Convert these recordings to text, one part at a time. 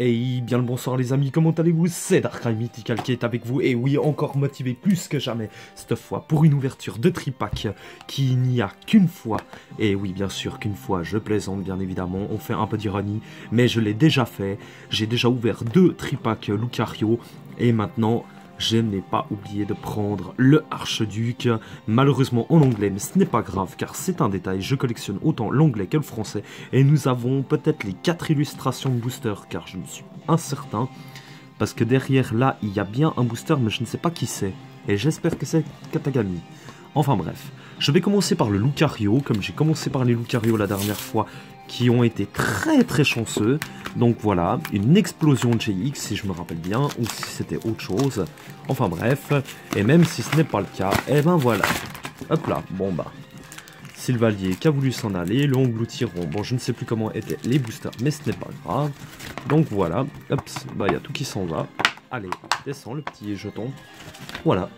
Hey, bien le bonsoir les amis, comment allez-vous? C'est Darkrai Mythical qui est avec vous, et oui, encore motivé plus que jamais, cette fois, pour une ouverture de tripack qui n'y a qu'une fois. Et oui, bien sûr qu'une fois, je plaisante bien évidemment, on fait un peu d'ironie, mais je l'ai déjà fait. J'ai déjà ouvert 2 tripacks Lucario, et maintenant, je n'ai pas oublié de prendre le Archiduc, malheureusement en anglais, mais ce n'est pas grave, car c'est un détail, je collectionne autant l'anglais que le français, et nous avons peut-être les 4 illustrations de booster, car je me suis incertain, parce que derrière là, il y a bien un booster, mais je ne sais pas qui c'est, et j'espère que c'est Katagami. Enfin bref, je vais commencer par le Lucario, comme j'ai commencé par les Lucario la dernière fois, qui ont été très chanceux. Donc voilà, une explosion de GX si je me rappelle bien, ou si c'était autre chose. Enfin bref, et même si ce n'est pas le cas, et ben voilà. Hop là, bon bah. Sylvalier qui a voulu s'en aller, le Engloutiron, bon je ne sais plus comment étaient les boosters, mais ce n'est pas grave. Donc voilà, hop, bah il y a tout qui s'en va. Allez, descend le petit jeton. Voilà.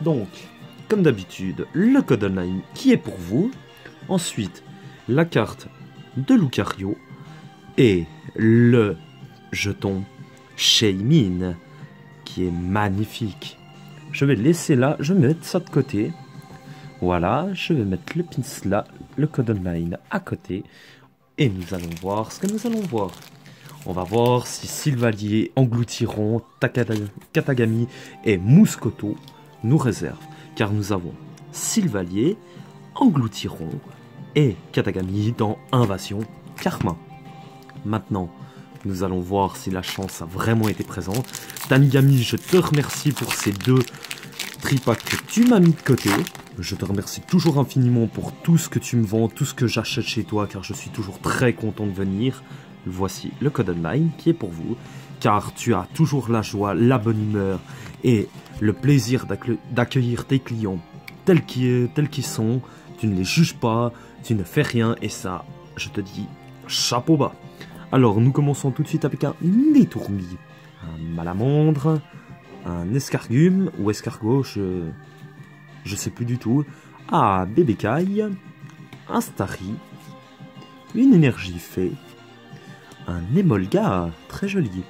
Donc, comme d'habitude, le code online qui est pour vous. Ensuite, la carte de Lucario et le jeton Shaymin qui est magnifique. Je vais le laisser là, je vais mettre ça de côté. Voilà, je vais mettre le pins là, le code online à côté. Et nous allons voir ce que nous allons voir. On va voir si Sylvalier, Engloutiron, Katagami et Mouscoto nous réservent. Car nous avons Sylvalier, Engloutiron et Katagami dans Invasion Karma. Maintenant, nous allons voir si la chance a vraiment été présente. Tanigami, je te remercie pour ces 2 tripacks que tu m'as mis de côté. Je te remercie toujours infiniment pour tout ce que tu me vends, tout ce que j'achète chez toi, car je suis toujours très content de venir. Voici le code online qui est pour vous, car tu as toujours la joie, la bonne humeur et le plaisir d'accueillir tes clients tels qu'ils sont. Tu ne les juges pas, tu ne fais rien, et ça, je te dis, chapeau bas. Alors, nous commençons tout de suite avec un Netourmi, un Malamandre, un Escargume, ou Escargot, je sais plus du tout, ah, Bébécaille, un Starry, une Énergie Fée, un Emolga, très joli,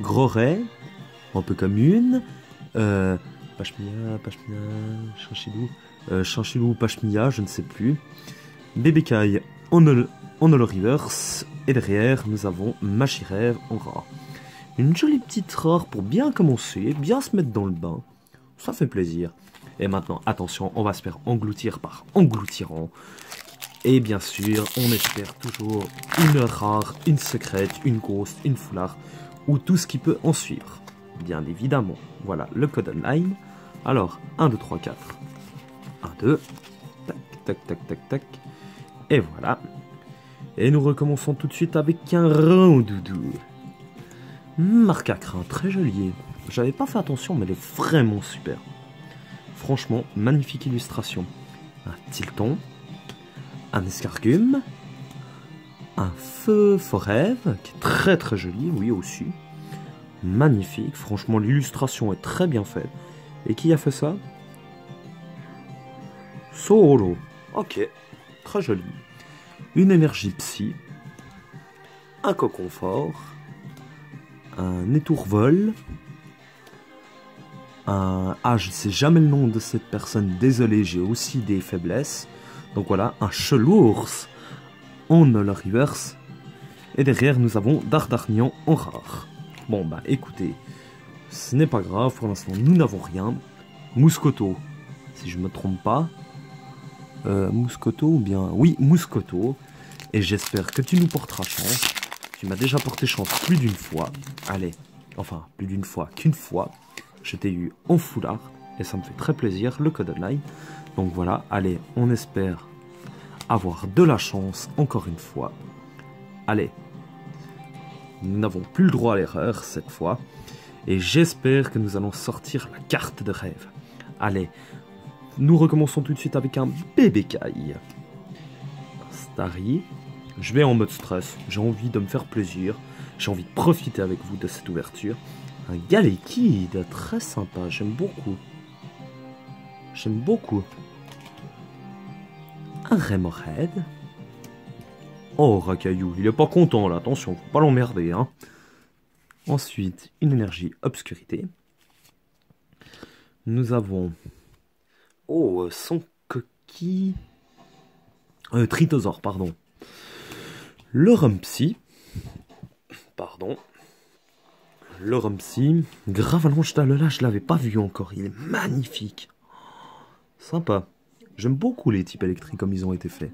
Groret, un peu comme une, Pashmia, Chanchilou, Pashmia, je ne sais plus, Bébécaille, Honolo Reverse, et derrière nous avons Machirev en rare. Une jolie petite rare pour bien commencer, bien se mettre dans le bain, ça fait plaisir. Et maintenant, attention, on va se faire engloutir par Engloutirant. Et bien sûr, on espère toujours une rare, une secrète, une ghost, une foulard, ou tout ce qui peut en suivre. Bien évidemment, voilà le code online. Alors, 1, 2, 3, 4. 1, 2. Tac. Et voilà. Et nous recommençons tout de suite avec un Rondoudou. Marcacrin, très joli. J'avais pas fait attention, mais elle est vraiment super. Franchement, magnifique illustration. Un Tilton, un Escargume, un Feu Forêve, qui est très joli, oui aussi. Magnifique, franchement l'illustration est très bien faite. Et qui a fait ça? Solo. Ok, très joli. Une énergie psy, un cocon fort, un étourvol, ah, je ne sais jamais le nom de cette personne, désolé, j'ai aussi des faiblesses. Donc voilà, un Chelours en Holo Reverse. Et derrière, nous avons Dardarnian en rare. Bon, bah écoutez, ce n'est pas grave, pour l'instant, nous n'avons rien. Mouscoto, si je ne me trompe pas. Mouscoto ou bien... Oui, Mouscoto. Et j'espère que tu nous porteras chance. Tu m'as déjà porté chance plus d'une fois. Allez, enfin, plus d'une fois qu'une fois. Je t'ai eu en foulard, et ça me fait très plaisir, le code online. Donc voilà, allez, on espère avoir de la chance, encore une fois. Allez, nous n'avons plus le droit à l'erreur, cette fois. Et j'espère que nous allons sortir la carte de rêve. Allez, nous recommençons tout de suite avec un Bébécaille. Starry. Je vais en mode stress, j'ai envie de me faire plaisir. J'ai envie de profiter avec vous de cette ouverture. Un Galekid, très sympa, j'aime beaucoup. J'aime beaucoup. Un Remoraid. Oh, Racaillou, il est pas content là, attention, faut pas l'emmerder, hein. Ensuite, une énergie obscurité. Nous avons... Oh, son coquille... Tritosaure, pardon. Le Rumpsy. Pardon. Le Rumpsy. Gravalanche d'Alola, je l'avais pas vu encore. Il est magnifique. Sympa. J'aime beaucoup les types électriques comme ils ont été faits.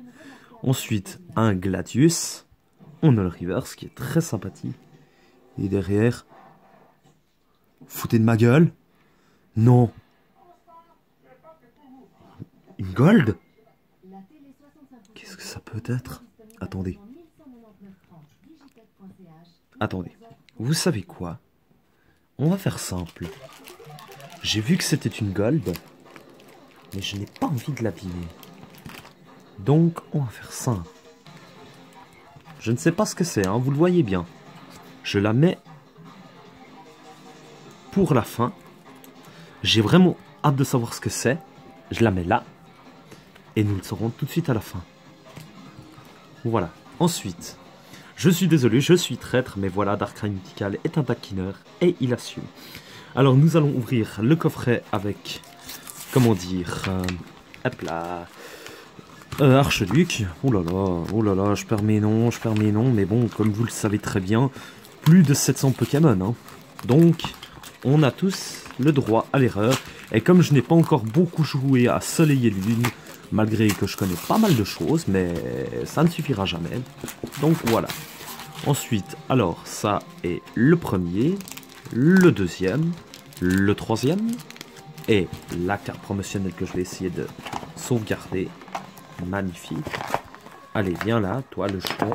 Ensuite, un Gladius. On a le Reverse qui est très sympathique. Et derrière... Foutez de ma gueule. Non. Une Gold? Qu'est-ce que ça peut être? Attendez. Attendez. Vous savez quoi? On va faire simple. J'ai vu que c'était une Gold. Mais je n'ai pas envie de l'abîmer. Donc, on va faire simple. Je ne sais pas ce que c'est, hein, vous le voyez bien. Je la mets pour la fin. J'ai vraiment hâte de savoir ce que c'est. Je la mets là. Et nous le saurons tout de suite à la fin. Voilà. Ensuite, je suis désolé, je suis traître, mais voilà, Darkrai Mythical est un taquineur et il assume. Alors, nous allons ouvrir le coffret avec, comment dire, hop là, Archiduc. Oh là là, je perds mes noms, mais bon, comme vous le savez très bien, plus de 700 Pokémon, hein. Donc, on a tous le droit à l'erreur. Et comme je n'ai pas encore beaucoup joué à Soleil et Lune, malgré que je connais pas mal de choses, mais ça ne suffira jamais. Donc voilà. Ensuite, alors, ça est le premier, le deuxième, le troisième, et la carte promotionnelle que je vais essayer de sauvegarder. Magnifique. Allez, viens là, toi, le jeton.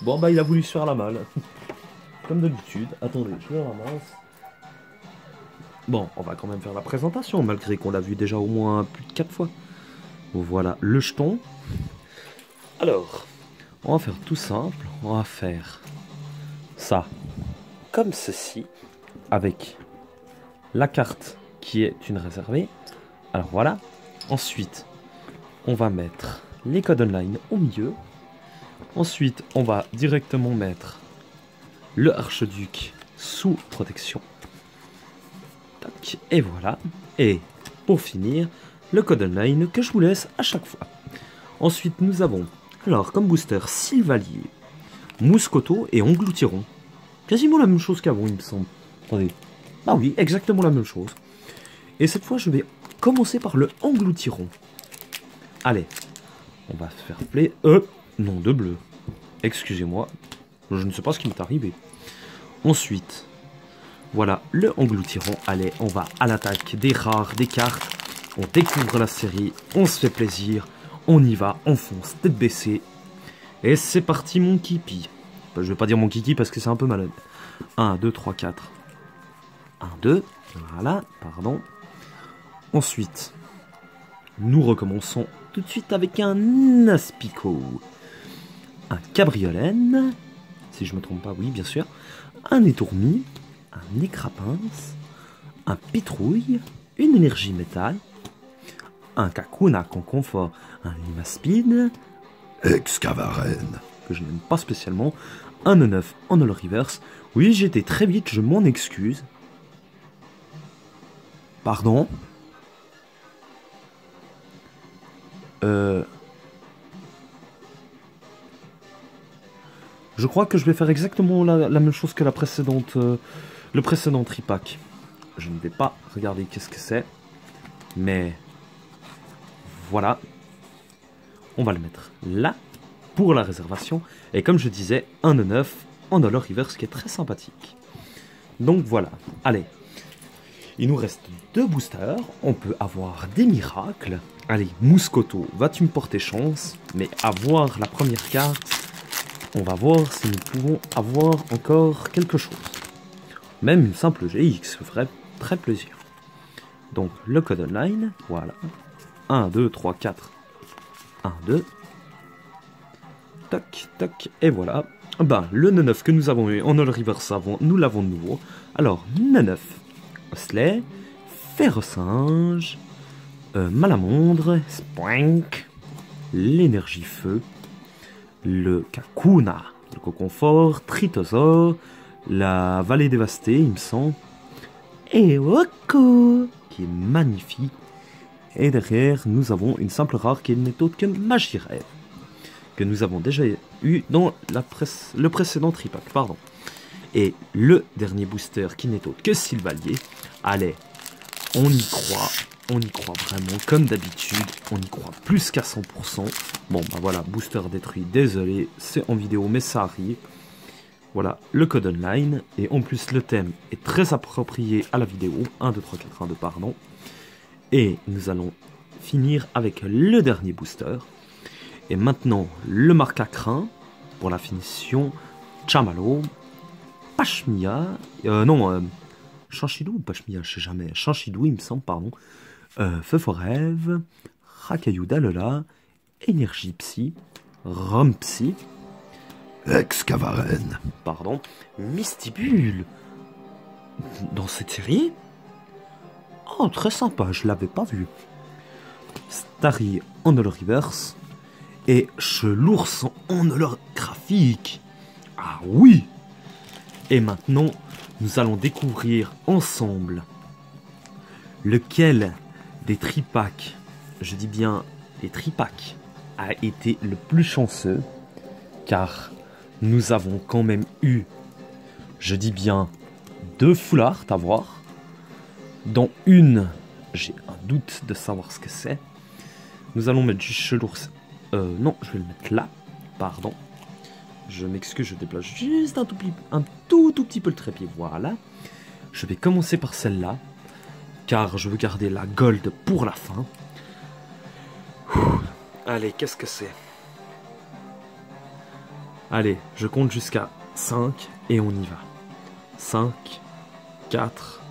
Bon, bah, il a voulu se faire la malle. Comme d'habitude. Attendez, je le ramasse. Bon, on va quand même faire la présentation, malgré qu'on l'a vu déjà au moins plus de 4 fois. Voilà, le jeton. Alors, on va faire tout simple. On va faire ça comme ceci, avec la carte qui est une réservée. Alors voilà. Ensuite, on va mettre les codes online au milieu. Ensuite, on va directement mettre le Archiduc sous protection. Tac, et voilà. Et pour finir, le code online que je vous laisse à chaque fois. Ensuite, nous avons, alors, comme booster, Sylvalier, Mouscoto et Engloutiron. Quasiment la même chose qu'avant, il me semble. Attendez. Ah oui, exactement la même chose. Et cette fois, je vais commencer par le Engloutiron. Allez, on va se faire play. Non, de bleu. Excusez-moi, je ne sais pas ce qui m'est arrivé. Ensuite, voilà, le Engloutiron. Allez, on va à l'attaque des rares, des cartes. On découvre la série, on se fait plaisir. On y va, on fonce, tête baissée. Et c'est parti, mon kiki. Enfin, je vais pas dire mon kiki parce que c'est un peu malade. 1, 2, 3, 4. 1, 2. Voilà, pardon. Ensuite, nous recommençons tout de suite avec un Aspico. Un Cabriolène. Si je me trompe pas, oui, bien sûr. Un Étourmi. Un Nécrapince. Un Pitrouille. Une énergie métal. Un Kakuna qu'on confort. Un Limaspine. Excavaren, que je n'aime pas spécialement. Un E9 en Holo Reverse. Oui, j'étais très vite, je m'en excuse. Pardon. Je crois que je vais faire exactement la même chose que la précédente, le précédent tripack. Je ne vais pas regarder qu'est-ce que c'est. Mais voilà. On va le mettre là pour la réservation. Et comme je disais, un E9 en Holo Reverse qui est très sympathique. Donc voilà. Allez. Il nous reste 2 boosters. On peut avoir des miracles. Allez, Mouscoto, vas-tu me porter chance? Mais avoir la première carte, on va voir si nous pouvons avoir encore quelque chose. Même une simple GX ferait très plaisir. Donc, le code online, voilà. 1, 2, 3, 4. 1, 2. Toc, toc, et voilà. Ben, le Neneuf que nous avons eu en Holo Reverse avant, nous l'avons de nouveau. Alors, Neneuf, Osley, Ferrosinge, Malamondre, Spoink, l'énergie feu, le Kakuna, le Coconfort, Tritosaure, la vallée dévastée, il me semble. Et Oko, qui est magnifique. Et derrière, nous avons une simple rare qui n'est autre que Magie Rêve, que nous avons déjà eu dans le précédent tripack, pardon. Et le dernier booster qui n'est autre que Sylvalier. Allez, on y croit vraiment comme d'habitude, on y croit plus qu'à 100%. Bon bah voilà, booster détruit, désolé, c'est en vidéo mais ça arrive. Voilà le code online, et en plus le thème est très approprié à la vidéo, 1, 2, 3, 4, 1, 2, pardon. Et nous allons finir avec le dernier booster. Et maintenant, le marque à crin pour la finition. Chamalo, Pashmia, Chanchidou ou Pashmia, je sais jamais. Chanchidou, il me semble, pardon. Feu Rêve, Rakayou Dalola, Énergie Psy, Rom Psy, Excavaren, pardon, Mystibule. Dans cette série? Oh, très sympa, je l'avais pas vu. Starry en holoriverse et Chelours en holographique. Ah oui! Et maintenant, nous allons découvrir ensemble lequel des tripacks, je dis bien les tripacks, a été le plus chanceux, car nous avons quand même eu, je dis bien, 2 full art à voir. Dans une, j'ai un doute de savoir ce que c'est. Nous allons mettre du Chelours. Non, je vais le mettre là. Pardon. Je m'excuse, je déplace juste un tout petit peu le trépied. Voilà. Je vais commencer par celle-là, car je veux garder la gold pour la fin. Allez, qu'est-ce que c'est? Allez, je compte jusqu'à 5 et on y va. 5, 4,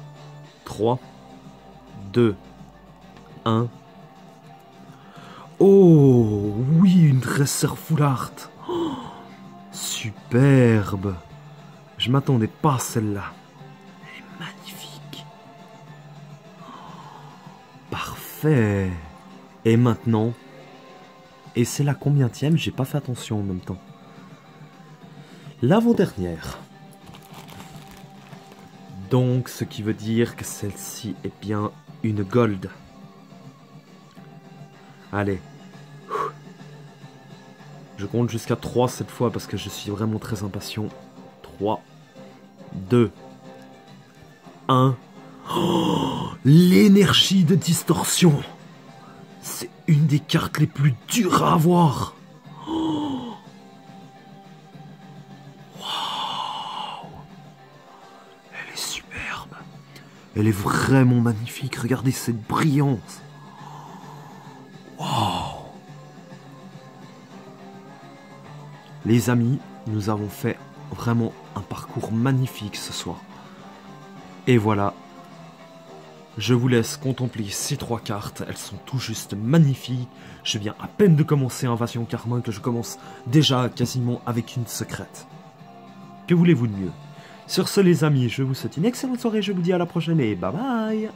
3, 2, 1. Oh, oui, une dresseur full art. Oh, superbe. Je m'attendais pas à celle-là. Elle est magnifique. Parfait. Et maintenant, et c'est la combienième? J'ai pas fait attention en même temps. L'avant-dernière. Donc, ce qui veut dire que celle-ci est bien une gold. Allez. Je compte jusqu'à 3 cette fois parce que je suis vraiment très impatient. 3, 2, 1. Oh, l'énergie de distorsion. C'est une des cartes les plus dures à avoir. Oh. Wow. Elle est superbe. Elle est vraiment magnifique. Regardez cette brillance. Wow. Les amis, nous avons fait vraiment un parcours magnifique ce soir. Et voilà. Je vous laisse contempler ces 3 cartes, elles sont tout juste magnifiques. Je viens à peine de commencer Invasion Carmin que je commence déjà quasiment avec une secrète. Que voulez-vous de mieux? Sur ce les amis, je vous souhaite une excellente soirée, je vous dis à la prochaine et bye bye.